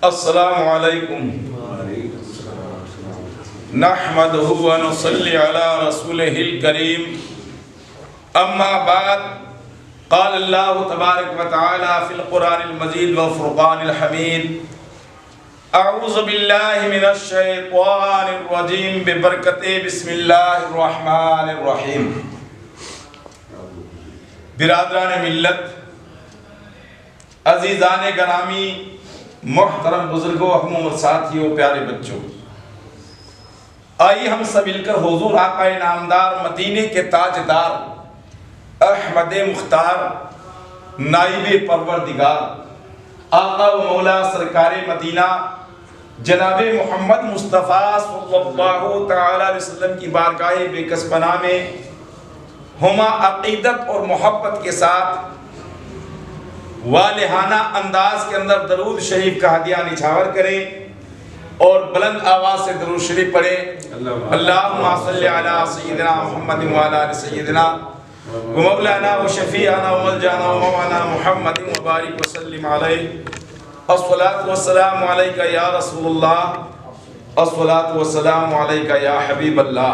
السلام علیکم نحمدہ و نصلی علی رسولہ الکریم اما بعد قال اللہ تبارک و تعالی فی القرآن المجید والفرقان الحمید اعوذ باللہ من الشیطان الرجیم ببرکت بسم اللہ الرحمن الرحیم۔ برادران ملت، عزیزان گرامی، محترم بزرگوں، ہم ساتھیوں، پیارے بچوں، آئیے ہم سب مل کر حضور آقا نامدار مدینے کے تاجدار احمد مختار نائب پروردگار آقا و مولا سرکار مدینہ جناب محمد مصطفیٰ صلی اللہ تعالی علیہ وسلم کی بارگاہ بے کس پناہ میں ہما عقیدت اور محبت کے ساتھ والہانہ انداز کے اندر درود شریف کا ہدیہ نچھاور کریں اور بلند آواز سے درود شریف پڑھیں۔ اللہم صلی علی سیدنا محمد وعلی آل سیدنا و مولانا و شفیعنا و ملجانا و مولانا محمد مبارک وسلم علیہ۔ الصلاة والسلام علیکہ یا رسول اللہ، الصلاة والسلام علیکہ یا حبیب اللہ۔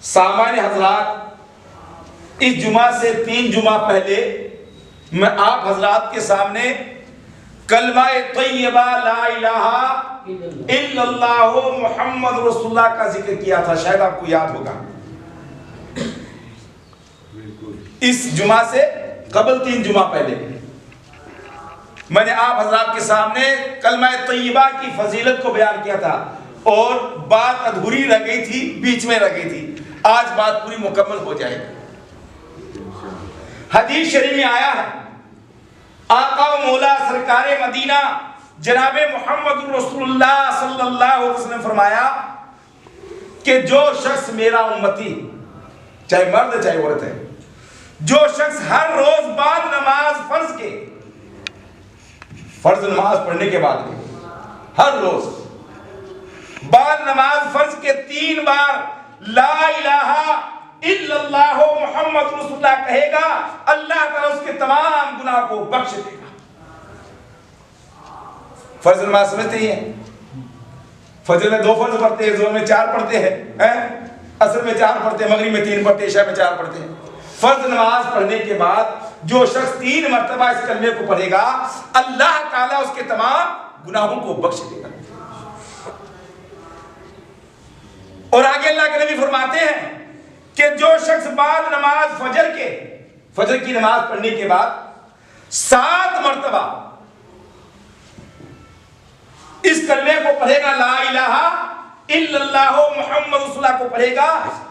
سامعین حضرات، اس جمعہ سے 3 جمعہ پہلے میں آپ حضرات کے سامنے کلمہ طیبہ لا الہ الا اللہ محمد رسول اللہ کا ذکر کیا تھا، شاید آپ کو یاد ہوگا۔ اس جمعہ سے قبل 3 جمعہ پہلے میں نے آپ حضرات کے سامنے کلمہ طیبہ کی فضیلت کو بیان کیا تھا اور بات ادھوری رہ گئی تھی، بیچ میں رہ گئی تھی۔ آج بات پوری مکمل ہو جائے گی۔ حدیث شریف میں آیا ہے، آقا و مولا سرکار مدینہ جناب محمد رسول اللہ صلی اللہ علیہ وسلم فرمایا کہ جو شخص میرا امتی، چاہے مرد چاہے عورت ہے، جو شخص ہر روز بعد نماز فرض نماز پڑھنے کے بعد ہر روز بعد نماز فرض کے 3 بار لا الہ الا اللہ محمد رسول اللہ کہے گا، اللہ تعالیٰ اس کے تمام گناہ کو بخش دے گا۔ فرض نماز سمجھتے ہی ہیں، فجر میں 2 فرض پڑھتے ہیں، ظہر میں 4 پڑھتے ہیں، عصر میں 4 پڑھتے ہیں، مغرب میں 3 پڑھتے ہیں، عشاء میں 4 پڑھتے ہیں۔ فرض نماز پڑھنے کے بعد جو شخص 3 مرتبہ اس کلمے کو پڑھے گا، اللہ تعالیٰ اس کے تمام گناہوں کو بخش دے گا۔ اور آگے اللہ کے نبی فرماتے ہیں کہ جو شخص بعد نماز فجر کی نماز پڑھنے کے بعد 7 مرتبہ اس کلمے کو پڑھے گا، لا الہ الا اللہ محمد رسول اللہ کو پڑھے گا،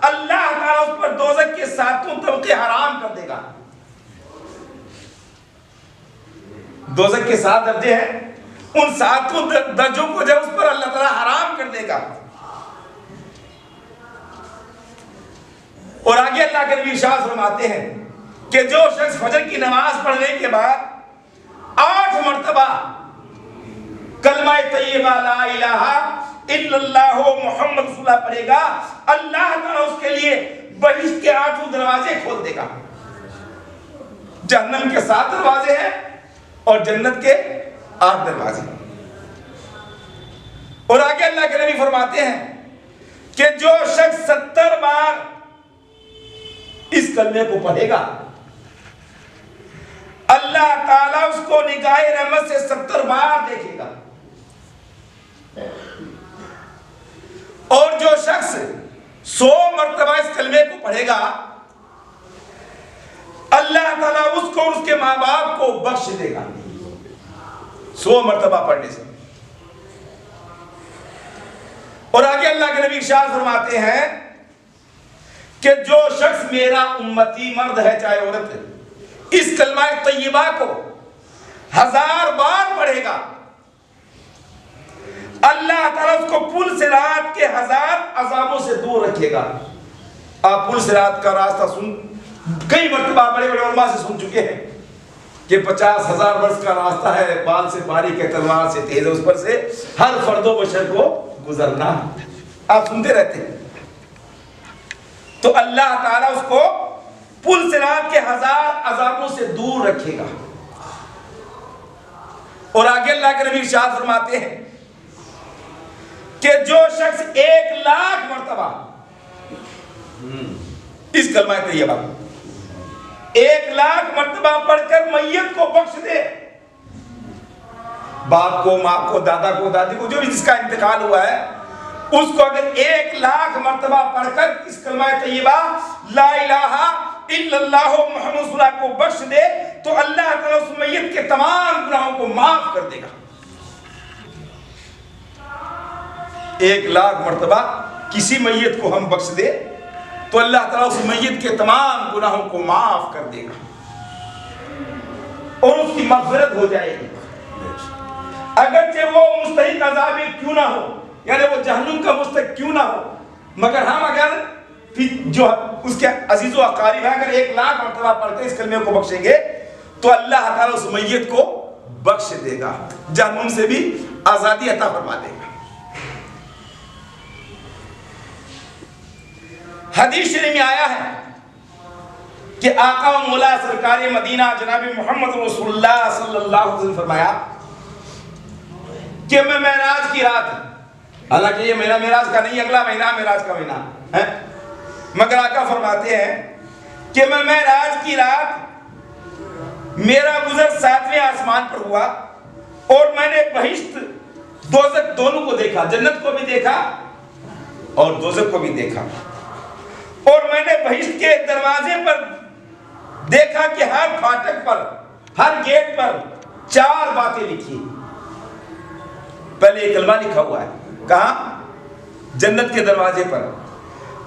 اللہ تعالیٰ اس پر دوزخ کے 7 طبقے حرام کر دے گا۔ دوزخ کے 7 درجے ہیں، ان 7 درجوں کو جب اس پر اللہ تعالیٰ حرام کر دے گا۔ اور آگے اللہ کے نبی ارشاد فرماتے ہیں کہ جو شخص فجر کی نماز پڑھنے کے بعد 8 مرتبہ کلمہ طیبہ لا الہ الا اللہ محمد رسول اللہ پڑھے گا، اللہ تعالیٰ اس کے لیے بہشت کے 8 دروازے کھول دے گا۔ جہنم کے 7 دروازے ہیں اور جنت کے 8 دروازے۔ اور آگے اللہ کے نبی فرماتے ہیں کہ جو شخص 70 بار اس کلمے کو پڑھے گا، اللہ تعالیٰ اس کو نگاہ رحمت سے 70 بار دیکھے گا۔ اور جو شخص 100 مرتبہ اس کلمے کو پڑھے گا، اللہ تعالیٰ اس کو اور اس کے ماں باپ کو بخش دے گا 100 مرتبہ پڑھنے سے۔ اور آگے اللہ کے نبی ارشاد فرماتے ہیں کہ جو شخص میرا امتی، مرد ہے چاہے عورت ہے، اس کلمہ طیبہ کو 1000 بار پڑھے گا، اللہ تعالیٰ اس کو پل صراط کے 1000 عذابوں سے دور رکھے گا۔ آپ پل صراط کا راستہ کئی مرتبہ بڑے بڑے علماء سے سن چکے ہیں کہ 50,000 برس کا راستہ ہے، بال سے باریک ہے، تلوار سے تیز ہے، اس پر سے ہر فرد و بشر کو گزرنا۔ آپ سنتے رہتے ہیں۔ تو اللہ تعالیٰ اس کو پل صراط کے 1000 عذابوں سے دور رکھے گا۔ اور آگے اللہ کے نبی ارشاد فرماتے ہیں کہ جو شخص 1,00,000 مرتبہ اس کلمہ طیبہ 1,00,000 مرتبہ پڑھ کر میت کو بخش دے، باپ کو، ماں کو، دادا کو، دادی کو، جو بھی جس کا انتقال ہوا ہے، اس کو اگر 1,00,000 مرتبہ پڑھ کر اس کلمہ طیبہ لا الہ الا اللہ محمد رسول اللہ کو بخش دے تو اللہ تعالیٰ اس میت کے تمام گناہوں کو معاف کر دے گا۔ 1,00,000 مرتبہ کسی میت کو ہم بخش دے تو اللہ تعالیٰ اس میت کے تمام گناہوں کو معاف کر دے گا اور اس کی مغفرت ہو جائے گی، اگرچہ وہ مستحق عذاب کیوں نہ ہو، یعنی وہ جہنم کا مستحق کیوں نہ ہو، مگر ہم اگر جو اس کے عزیز و اقارب ہیں اگر 1,00,000 مرتبہ پڑھتے اس کلمے کو بخشیں گے تو اللہ تعالیٰ اس میت کو بخش دے گا، جہنم سے بھی آزادی عطا فرما دے گا۔ حدیث شریف میں آیا ہے کہ آقا و مولا سرکار مدینہ جناب محمد رسول اللہ صلی اللہ علیہ وسلم فرمایا کہ میں معراج کی رات، حالانکہ یہ مہینہ معراج کا نہیں، اگلا مہینہ معراج کا مہینہ ہے، مگر آقا فرماتے ہیں کہ میں معراج کی رات میرا گزر 7ویں آسمان پر ہوا اور میں نے بہشت دوزخ دونوں کو دیکھا، جنت کو بھی دیکھا اور دوزخ کو بھی دیکھا، اور میں نے بہشت کے دروازے پر دیکھا کہ ہر پھاٹک پر، ہر گیٹ پر 4 باتیں لکھی، پہلے ایک کلمہ لکھا ہوا ہے، کہاں؟ جنت کے دروازے پر،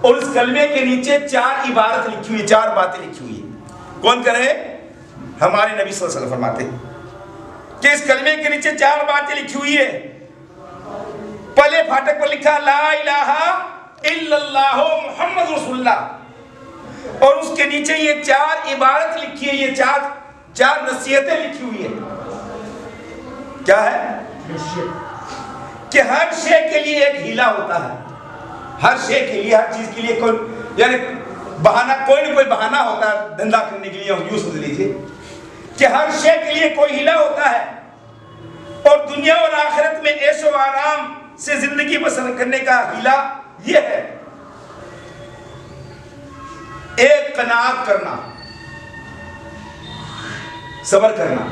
اور اس کلمے کے نیچے 4 عبارت لکھی ہوئی، 4 باتیں لکھی ہوئی۔ کون کرے؟ ہمارے نبی صلی اللہ علیہ وسلم فرماتے کہ اس کلمے کے نیچے 4 باتیں لکھی ہوئی ہے۔ پہلے پھاٹک پر لکھا لا الہ الا اللہ محمد رسول اللہ، اور اس کے نیچے یہ 4 عبارت لکھی ہے، یہ 4 نصیحتیں لکھی ہوئی ہیں۔ کیا ہے؟ کہ ہر شے کے لیے ایک ہیلا ہوتا ہے، ہر شے کے لیے، ہر چیز کے لیے کوئی، یعنی بہانہ، کوئی نہ کوئی بہانہ ہوتا ہے دھندا کرنے کے لیے، یوں سمجھ لیجیے کہ ہر شے کے لیے کوئی ہیلا ہوتا ہے، اور دنیا اور آخرت میں عیش و آرام سے زندگی بسر کرنے کا ہیلا یہ ہے، ایک قناعت کرنا، صبر کرنا،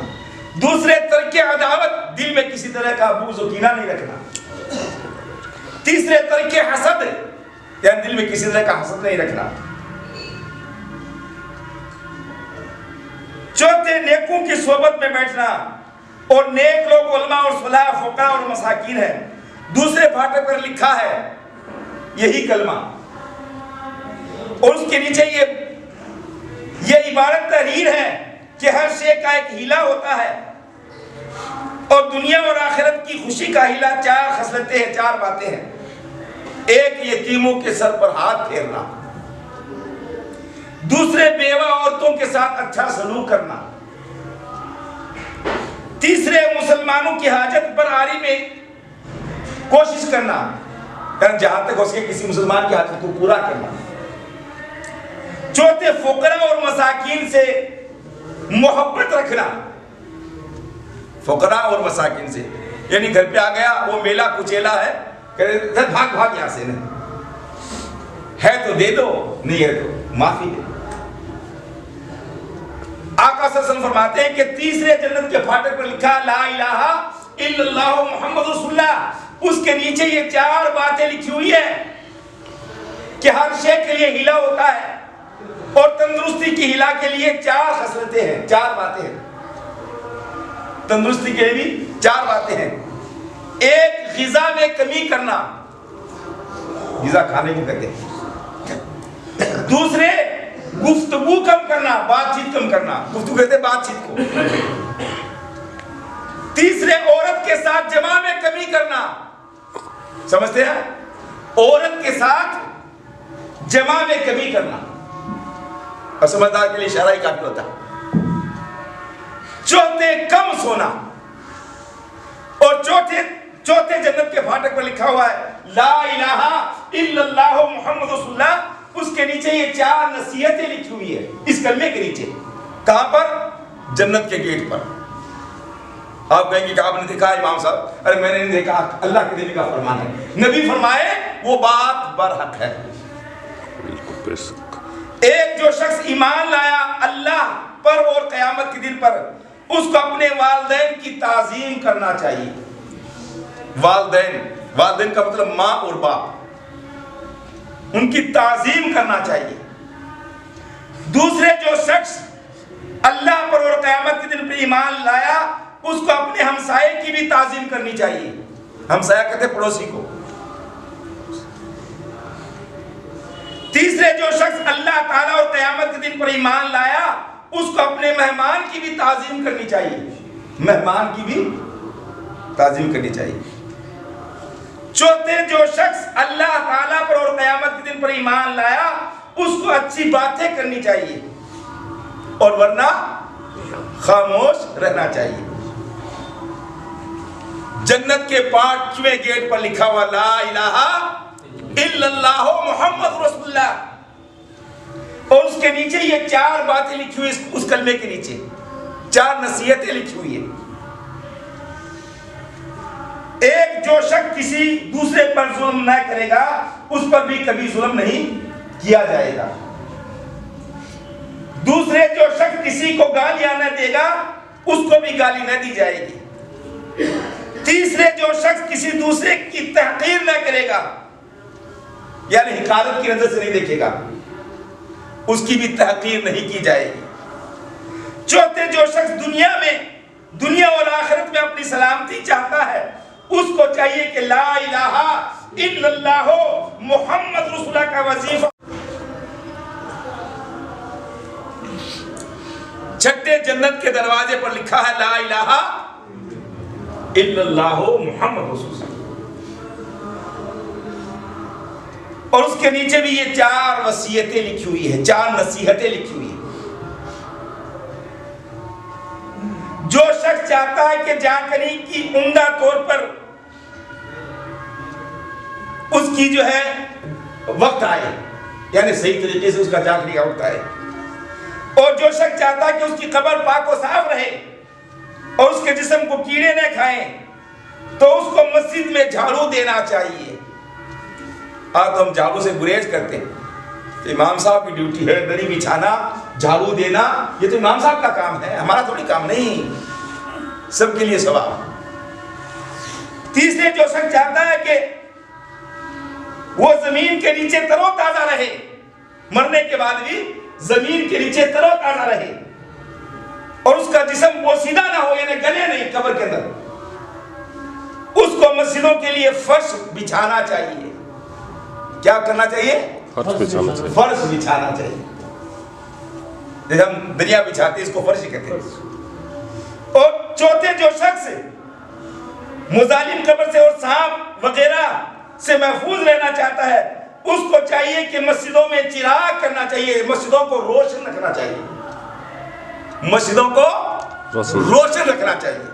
دوسرے ترک عداوت، دل میں کسی طرح کا بغض و کینہ نہیں رکھنا، تیسرے ترک حسد، یعنی دل میں کسی طرح کا حسد نہیں رکھنا، چوتھے نیکوں کی صحبت میں بیٹھنا، اور نیک لوگ علماء اور صلاح، فقراء اور مساکین ہیں۔ دوسرے پھاٹک پر لکھا ہے یہی کلمہ، اور اس کے نیچے یہ عبارت تحریر ہے کہ ہر شے کا ایک ہیلا ہوتا ہے، اور دنیا اور آخرت کی خوشی کا ہیلا 4 خصلتیں ہیں، 4 باتیں ہیں۔ ایک، یتیموں کے سر پر ہاتھ پھیرنا، دوسرے بیوہ عورتوں کے ساتھ اچھا سلوک کرنا، تیسرے مسلمانوں کی حاجت پر آری میں کوشش کرنا، یعنی جہاں تک ہو سکے کسی مسلمان کی حاجت کو پورا کرنا، چوتھے فقراء اور مساکین سے محبت رکھنا، فقراء اور مساکین سے، یعنی گھر پہ آ گیا وہ میلا کچیلا ہے، کہ بھاگ بھاگ یہاں سے، ہے تو دے دو، نہیں ہے تو معافی دے۔ آقا صلی اللہ علیہ وسلم فرماتے ہیں کہ تیسرے جنت کے پھاٹک پر لکھا لا الہ الا اللہ محمد رسول اللہ، اس کے نیچے یہ 4 باتیں لکھی ہوئی ہیں کہ ہر شے کے لیے ہیلا ہوتا ہے، اور تندرستی کی ہیلا کے لیے 4 خصلتیں ہیں، 4 باتیں ہیں، تندرستی کے لیے بھی 4 باتیں ہیں۔ ایک، غذا میں کمی کرنا، غذا کھانے کی کرتے ہیں۔ دوسرے، گفتگو کم کرنا، بات چیت کم کرنا، گفتگو کہتے ہیں بات چیت کو۔ تیسرے، عورت کے ساتھ جماع میں کمی کرنا، سمجھتے ہیں؟ عورت کے ساتھ جماع میں کمی کرنا، اور سمجھدار کے لیے اشارہ ہی کافی ہوتا ہے۔ چوتھے، کم سونا، اور چوتھے جنت کے پھاٹک پر لکھا ہوا ہے لا الہ الا اللہ محمد رسول اللہ، اس کے نیچے یہ 4 نصیحتیں لکھی ہوئی ہے، اس کلمے کے نیچے۔ کہاں پر؟ جنت کے گیٹ پر۔ آپ کہیں گے کہ آپ نے دیکھا امام صاحب؟ ارے میں نے نہیں دیکھا، اللہ کے نبی کا فرمان ہے، نبی فرمائے وہ بات برحق ہے۔ ایک جو شخص ایمان لایا اللہ پر اور قیامت کے دن پر، اس کو اپنے والدین کی تعظیم کرنا چاہیے۔ والدین کا مطلب ماں اور باپ، ان کی تعظیم کرنا چاہیے۔ دوسرے جو شخص اللہ پر اور قیامت کے دن پر ایمان لایا، اس کو اپنے ہمسائے کی بھی تعظیم کرنی چاہیے۔ ہمسایہ کہتے ہیں پڑوسی کو۔ تیسرے جو شخص اللہ تعالیٰ اور قیامت کے دن پر ایمان لایا، اس کو اپنے مہمان کی بھی تعظیم کرنی چاہیے، مہمان کی بھی تعظیم کرنی چاہیے۔ چوتھے جو شخص اللہ تعالیٰ پر اور قیامت کے دن پر ایمان لایا، اس کو اچھی باتیں کرنی چاہیے اور ورنہ خاموش رہنا چاہیے۔ جنت کے 5ویں گیٹ پر لکھا ہوا لا الہ الا اللہ محمد رسول اللہ، اور اس کے نیچے یہ 4 باتیں لکھی ہوئی، اس کلمے کے نیچے 4 نصیحتیں لکھی ہوئی ہیں۔ ایک جو شخص کسی دوسرے پر ظلم نہ کرے گا، اس پر بھی کبھی ظلم نہیں کیا جائے گا۔ دوسرے جو شخص کسی کو گالیاں نہ دے گا، اس کو بھی گالی نہ دی جائے گی۔ تیسرے جو شخص کسی دوسرے کی تحقیر نہ کرے گا، یعنی حقارت کی نظر سے نہیں دیکھے گا، اس کی بھی تحقیر نہیں کی جائے گی۔ چوتھے جو شخص دنیا اور آخرت میں اپنی سلامتی چاہتا ہے، اس کو چاہیے کہ لا الہ الا اللہ محمد رسول اللہ کا وظیفہ۔ چھٹے جنت کے دروازے پر لکھا ہے لا الہ الا اللہ محمد رسول اللہ، اور اس کے نیچے بھی یہ 4 وصیتیں لکھی ہوئی ہیں، 4 نصیحتیں لکھی ہوئی ہیں۔ جو شخص چاہتا ہے کہ جاکری کی عمدہ طور پر اس کی جو ہے وقت آئے، یعنی صحیح طریقے سے اس کا جاکری کا وقت آئے، اور جو شخص چاہتا ہے کہ اس کی قبر پاک و صاف رہے اور اس کے جسم کو کیڑے نہ کھائیں، تو اس کو مسجد میں جھاڑو دینا چاہیے۔ آج تو ہم جھاڑو سے گریز کرتے ہیں، امام صاحب کی ڈیوٹی ہے دری بچھانا، جھاڑو دینا، یہ تو امام صاحب کا کام ہے، ہمارا تھوڑی کام نہیں، سب کے لیے ثواب۔ تیسرے جو شخص چاہتا ہے کہ وہ زمین کے نیچے تر و تازہ رہے، مرنے کے بعد بھی زمین کے نیچے تر و تازہ رہے، اور اس کا جسم پوسیدہ نہ ہو، یعنی گلے نہیں قبر کے اندر، اس کو مسجدوں کے لیے فرش بچھانا چاہیے۔ کیا کرنا چاہیے؟ فرش بچھانا چاہیے۔ جیسے ہم دریا بچھاتے ہیں، اس کو فرش کہتے ہیں۔ اور چوتھے جو شخص مظالم قبر سے اور سانپ وغیرہ سے محفوظ رہنا چاہتا ہے، اس کو چاہیے کہ مسجدوں میں چراغ کرنا چاہیے، مسجدوں کو روشن رکھنا چاہیے، مسجدوں کو روشن رکھنا چاہیے۔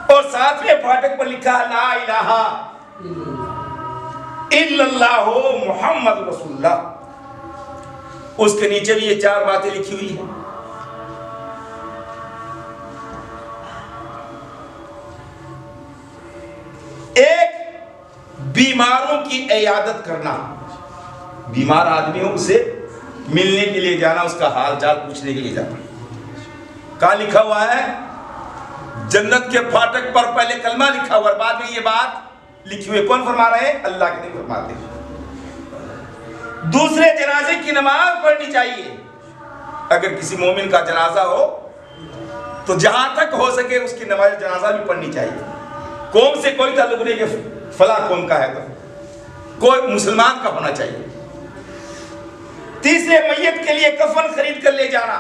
اور 7ویں پھاٹک پر لکھا لا الہ الا اللہ محمد رسول اللہ، اس کے نیچے بھی یہ 4 باتیں لکھی ہوئی ہیں۔ ایک، بیماروں کی عیادت کرنا، بیمار آدمیوں سے ملنے کے لیے جانا، اس کا حال چال پوچھنے کے لیے جانا۔ کہاں لکھا ہوا ہے؟ جنت کے پھاٹک پر پہلے کلمہ لکھا ہوا، بعد میں یہ بات لکھی ہوئی۔ کون فرما رہے ہیں؟ اللہ کے نبی فرماتے ہیں۔ دوسرے، جنازے کی نماز پڑھنی چاہیے۔ اگر کسی مومن کا جنازہ ہو تو جہاں تک ہو سکے اس کی نماز جنازہ بھی پڑھنی چاہیے۔ قوم سے کوئی تعلق نہیں کہ فلاں قوم کا ہے، تو کوئی مسلمان کا ہونا چاہیے۔ تیسرے، میت کے لیے کفن خرید کر لے جانا۔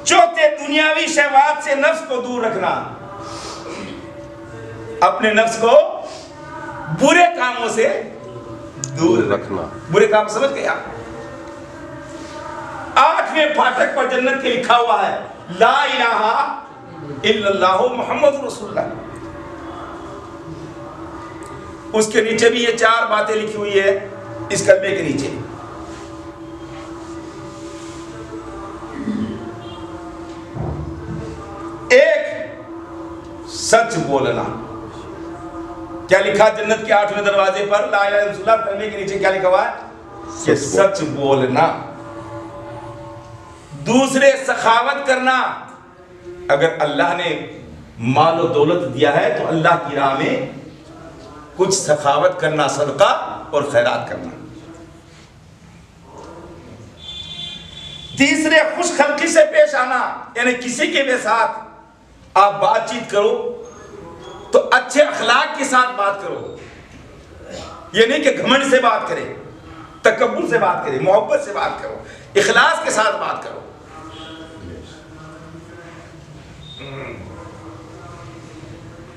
چوتھے، دنیاوی شہوات سے نفس کو دور رکھنا، اپنے نفس کو برے کاموں سے دور رکھنا۔ برے کام سمجھ گئے آپ؟ 8ویں پھاٹک پر جنت کے لکھا ہوا ہے لا الہ الا اللہ محمد رسول اللہ، اس کے نیچے بھی یہ 4 باتیں لکھی ہوئی ہے، اس کلمے کے نیچے۔ سچ بولنا. کیا لکھا جنت کے 8ویں دروازے پر لا الہ الا اللہ کلمے کے نیچے کیا لکھا ہوا ہے کہ سچ بولنا. دوسرے سخاوت کرنا. اگر اللہ نے مال و دولت دیا ہے تو اللہ کی راہ میں کچھ سخاوت کرنا, صدقہ اور خیرات کرنا. تیسرے خوش خلقی سے پیش آنا, یعنی کسی کے بھی ساتھ آپ بات چیت کرو تو اچھے اخلاق کے ساتھ بات کرو. یہ نہیں کہ گھمنڈ سے بات کرے, تکبر سے بات کرے, محبت سے بات کرو, اخلاص کے ساتھ بات کرو.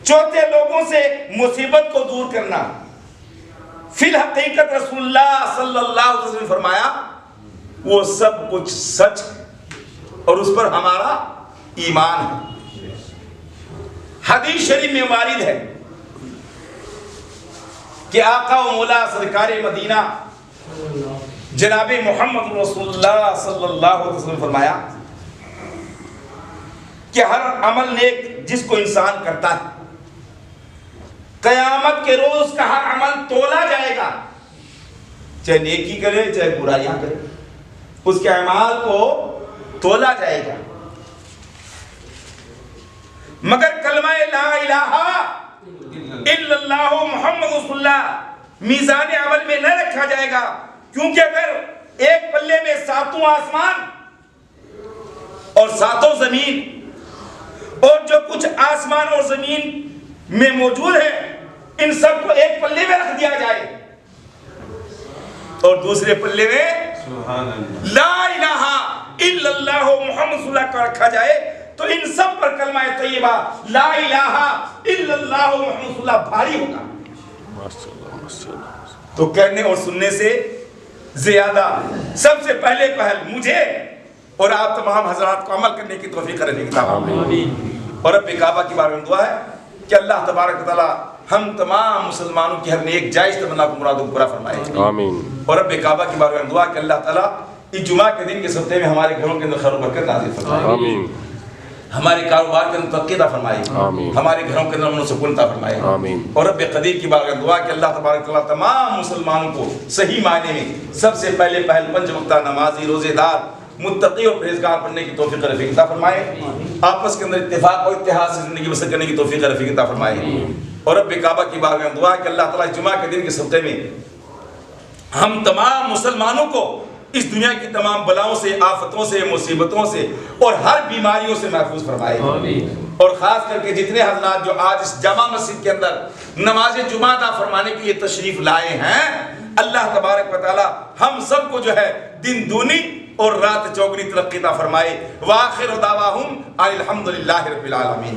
چوتھے لوگوں سے مصیبت کو دور کرنا. فی الحقیقت رسول اللہ صلی اللہ علیہ وسلم نے فرمایا وہ سب کچھ سچ ہے اور اس پر ہمارا ایمان ہے. حدیث شریف میں وارد ہے کہ آقا و مولا سرکار مدینہ جناب محمد رسول اللہ صلی اللہ علیہ وسلم فرمایا کہ ہر عمل نیک جس کو انسان کرتا ہے قیامت کے روز کا ہر عمل تولا جائے گا, چاہے نیکی کرے چاہے برائیاں کرے, اس کے اعمال کو تولا جائے گا. مگر کلمہ لا الہ الا اللہ محمد رسول اللہ میزان عمل میں نہ رکھا جائے گا, کیونکہ اگر ایک پلے میں 7 آسمان اور 7 زمین اور جو کچھ آسمان اور زمین میں موجود ہے ان سب کو ایک پلے میں رکھ دیا جائے اور دوسرے پلے میں لا الہ الا اللہ محمد صلی اللہ علیہ وسلم کا رکھا جائے تو ان سب پر کلمہ طیبہ لا الہ الا اللہ محمد صلی اللہ بھاری ہوگا. تو کہنے اور سننے سے زیادہ سب سے پہلے پہل مجھے اور آپ تمام حضرات کو عمل کرنے کی توفیق رفیق عطا فرمائے. اور رب کعبہ کی بارگاہ میں دعا ہے کہ اللہ تبارک و تعالی ہم تمام مسلمانوں کی ہر نیک جائز تمنا کو مرادوں کو پورا فرمائے. آمین. اور رب کعبہ کی بارگاہ میں دعا کہ اللہ تعالی اس جمعہ کے دن کے صدقے میں ہمارے گھروں کے اندر خیر و برکت نازل فرمائے. آمین. ہمارے کاروبار کے اندر ترقی عطا فرمائے. آمین. ہمارے گھروں کے اندر امن و سکون عطا فرمائے. آمین. اور رب قدیر کی بارگاہ میں دعا کہ اللہ تبارک و تعالی تمام مسلمانوں کو صحیح معنی میں سب سے پہلے پہل 5 وقتہ نمازی, روزے دار, متقی اور پرہیزگار بننے کی توفیق رفیق عطا فرمائے. آپس کے اندر اتفاق اور اتحاد سے زندگی بسر کرنے کی توفیق رفیق عطا فرمائے. اور رب کعبہ کی بارگاہ میں دعا کہ اللہ تعالیٰ جمعہ کے دن کے صدقے میں ہم تمام مسلمانوں کو اس دنیا کی تمام بلاؤں سے, آفتوں سے, مصیبتوں سے اور ہر بیماریوں سے محفوظ فرمائے. اور خاص کر کے جتنے حضرات جو آج اس جامع مسجد کے اندر نماز جمعہ ادا فرمانے کے لیے تشریف لائے ہیں, اللہ تبارک و تعالی ہم سب کو جو ہے دن دونی اور رات چوگنی ترقی عطا فرمائے. وآخر دعواہم الحمدللہ رب العالمین.